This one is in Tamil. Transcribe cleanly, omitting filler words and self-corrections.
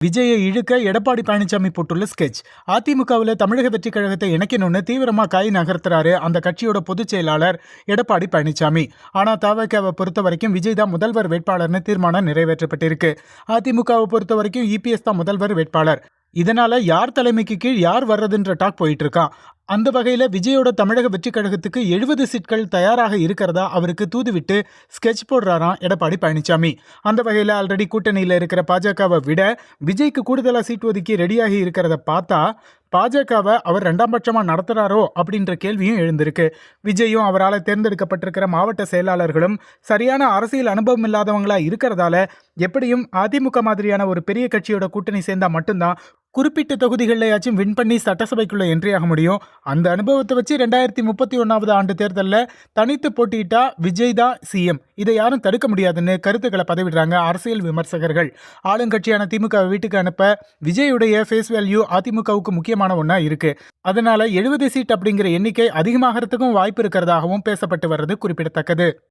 விஜயை இழுக்க எடப்பாடி பழனிசாமி போட்டுள்ள ஸ்கெட்ச். அதிமுகவில் தமிழக வெற்றி கழகத்தை இணைக்கணும்னு தீவிரமா காய் நகர்த்துறாரு அந்த கட்சியோட பொதுச் செயலாளர் எடப்பாடி பழனிசாமி. ஆனா தவகவை பொறுத்த வரைக்கும் விஜய் தான் முதல்வர் வேட்பாளர்னு தீர்மானம் நிறைவேற்றப்பட்டிருக்கு. அதிமுகவை பொறுத்த வரைக்கும் இபிஎஸ் தான் முதல்வர் வேட்பாளர். இதனால யார் தலைமைக்கு கீழ் யார் வர்றதுன்ற டாக் போயிட்டு இருக்கான். அந்த வகையில விஜயோட தமிழக வெற்றி கழகத்துக்கு 70 சீட்கள் தயாராக இருக்கிறதா அவருக்கு தூதுவிட்டு ஸ்கெட்ச் போடுறாராம் எடப்பாடி பழனிசாமி. அந்த வகையில ஆல்ரெடி கூட்டணியில இருக்கிற பாஜகவை விட விஜய்க்கு கூடுதலா சீட் ஒதுக்கி ரெடியாகி இருக்கிறத பார்த்தா பாஜகவை அவர் 2ஆம் பட்சமா நடத்துறாரோ அப்படின்ற கேள்வியும் எழுந்திருக்கு. விஜயும் அவரால் தேர்ந்தெடுக்கப்பட்டிருக்கிற மாவட்ட செயலாளர்களும் சரியான அரசியல் அனுபவம் இல்லாதவங்களா இருக்கிறதால எப்படியும் அதிமுக மாதிரியான ஒரு பெரிய கட்சியோட கூட்டணி சேர்ந்தா மட்டும்தான் குறிப்பிட்ட தொகுதிகளிலையாச்சும் வின் பண்ணி சட்டசபைக்குள்ள என்ட்ரி ஆக முடியும். அந்த அனுபவத்தை வச்சு 2031 ஆண்டு தேர்தலில் தனித்து போட்டியிட்டா விஜய் தான் சிஎம், இதை யாரும் தடுக்க முடியாதுன்னு கருத்துக்களை பதிவிடுறாங்க அரசியல் விமர்சகர்கள். ஆளுங்கட்சியான திமுக வீட்டுக்கு அனுப்ப விஜயுடைய ஃபேஸ் வேல்யூ அதிமுகவுக்கு முக்கியமான ஒன்றா இருக்கு. அதனால 70 சீட் அப்படிங்கிற எண்ணிக்கை அதிகமாகறதுக்கும் வாய்ப்பு இருக்கிறதாகவும் பேசப்பட்டு வர்றது குறிப்பிடத்தக்கது.